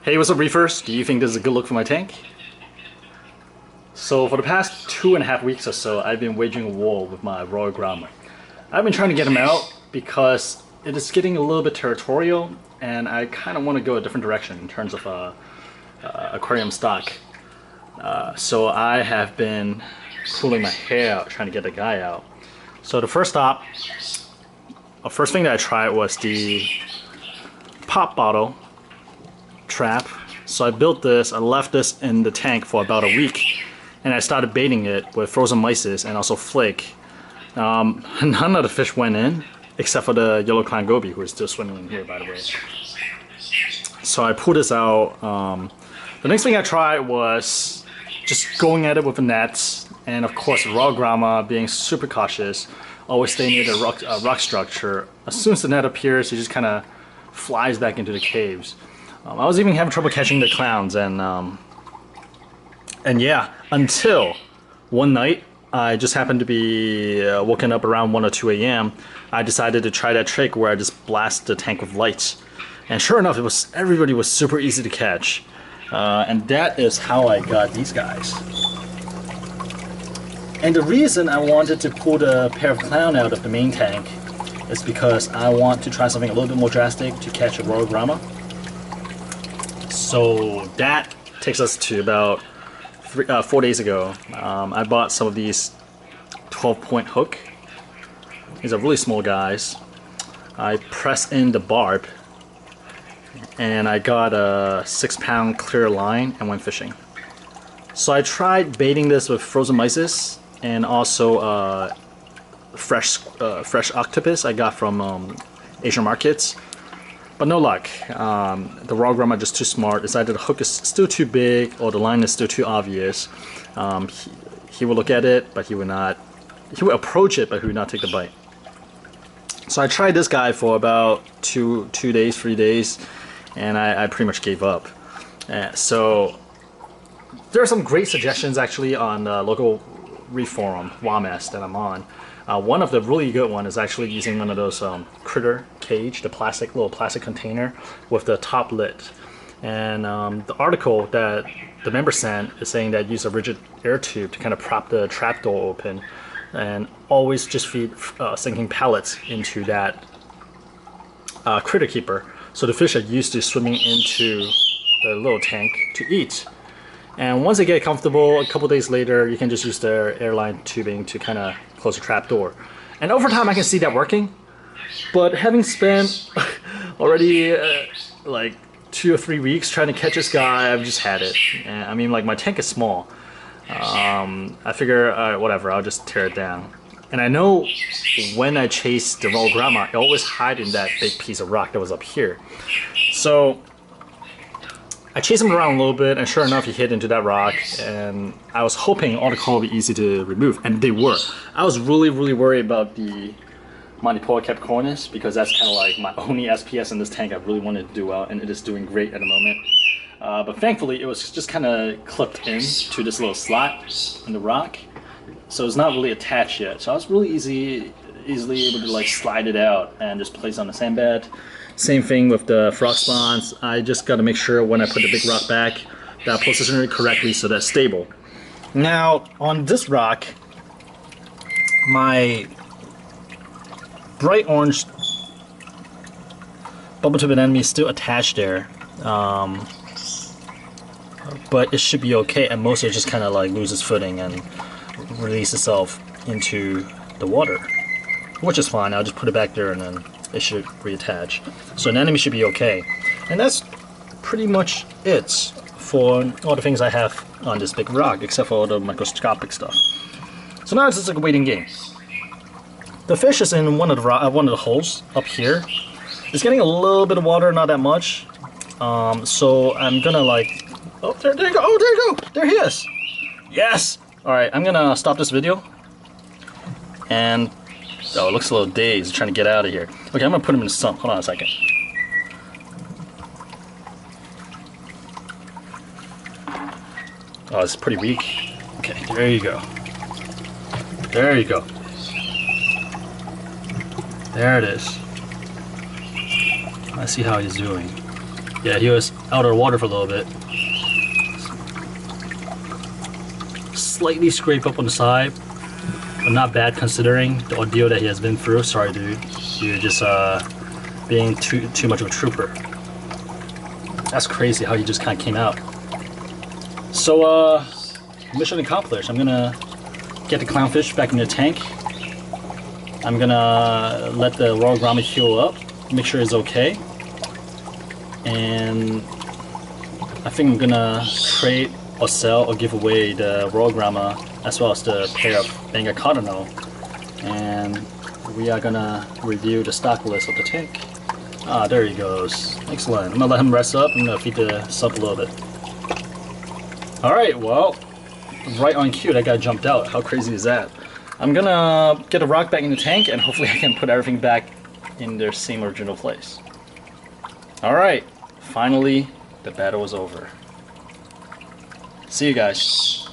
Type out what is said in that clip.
Hey, what's up, Reefers? Do you think this is a good look for my tank? So for the past 2.5 weeks or so, I've been waging a war with my Royal Gramma. I've been trying to get him out because it is getting a little bit territorial, and I kind of want to go a different direction in terms of aquarium stock. So I have been pulling my hair out trying to get the guy out. So the first thing that I tried was the pop bottle trap. So I built this, I left this in the tank for about a week, and I started baiting it with frozen mysis and also flake. None of the fish went in except for the yellow clown goby, who is still swimming in here, by the way. So I pulled this out. The next thing I tried was just going at it with a net, and of course Royal Gramma, being super cautious, always stay near the rock structure. As soon as the net appears, he just kind of flies back into the caves. I was even having trouble catching the clowns, and yeah, until one night I just happened to be woken up around 1 or 2 a.m. I decided to try that trick where I just blast the tank with lights, and sure enough, everybody was super easy to catch, and that is how I got these guys. And the reason I wanted to pull the pair of clown out of the main tank is because I want to try something a little bit more drastic to catch a Royal Gramma. So that takes us to about 4 days ago. I bought some of these 12-point hook. These are really small guys. I pressed in the barb, and I got a 6-pound clear line and went fishing. So I tried baiting this with frozen mysis and also fresh octopus I got from Asian markets. But no luck. The Royal Gramma just too smart. Decided the hook is still too big, or the line is still too obvious. He would look at it, but he would not. He would approach it, but he would not take the bite. So I tried this guy for about 3 days, and I pretty much gave up. So there are some great suggestions actually on the local reef forum, WAMS, that I'm on. One of the really good one is actually using one of those critter cage, the little plastic container with the top lid. And the article that the member sent is saying that use a rigid air tube to kind of prop the trap door open, and always just feed sinking pellets into that critter keeper. So the fish are used to swimming into the little tank to eat. And once they get comfortable, a couple days later, you can just use the airline tubing to kind of close the trap door. And over time, I can see that working. But having spent already like 2 or 3 weeks trying to catch this guy, I've just had it. And, I mean, like, my tank is small. I figure, whatever, I'll just tear it down. And I know when I chase the Royal Gramma, I always hide in that big piece of rock that was up here. So I chased him around a little bit, and sure enough, he hit into that rock, and I was hoping all the coral would be easy to remove, and they were. I was really worried about the Manipola capricornis, because that's kind of like my only SPS in this tank I really wanted to do well, and it is doing great at the moment. But thankfully, it was just kind of clipped into this little slot in the rock, so it's not really attached yet. So I was really easily able to like slide it out and just place it on the sandbed. Same thing with the frog spawns. I just got to make sure when I put the big rock back that I position it correctly so that's stable. Now on this rock, my bright orange bubble tube anemone is still attached there, but it should be okay, and most of it just kind of like loses footing and release itself into the water, which is fine. I'll just put it back there and then it should reattach. So an anemone should be okay. And that's pretty much it for all the things I have on this big rock, except for all the microscopic stuff. So now it's just like a waiting game. The fish is in one of the holes up here. It's getting a little bit of water, not that much. So I'm gonna like, oh, there you go, oh, there you go, there he is. Yes! Alright, I'm gonna stop this video. And oh, it looks a little dazed, trying to get out of here. Okay, I'm gonna put him in the sump. Hold on a second. Oh, it's pretty weak. Okay, there you go. There you go. There it is. Let's see how he's doing. Yeah, he was out of the water for a little bit. Slightly scrape up on the side, but not bad considering the ordeal that he has been through. Sorry, dude. You're just being too much of a trooper. That's crazy how he just kind of came out. So, mission accomplished. I'm gonna get the clownfish back in the tank. I'm gonna let the raw Gramma heal up, make sure it's okay. And I think I'm gonna trade or sell or give away the raw Gramma as well as the pair of Benga Cardinal. And we are gonna review the stock list of the tank. Ah, there he goes. Excellent. I'm gonna let him rest up. I'm gonna feed the sub a little bit. Alright, well, right on cue that guy jumped out. How crazy is that? I'm gonna get a rock back in the tank and hopefully I can put everything back in their same original place. Alright, finally the battle is over. See you guys.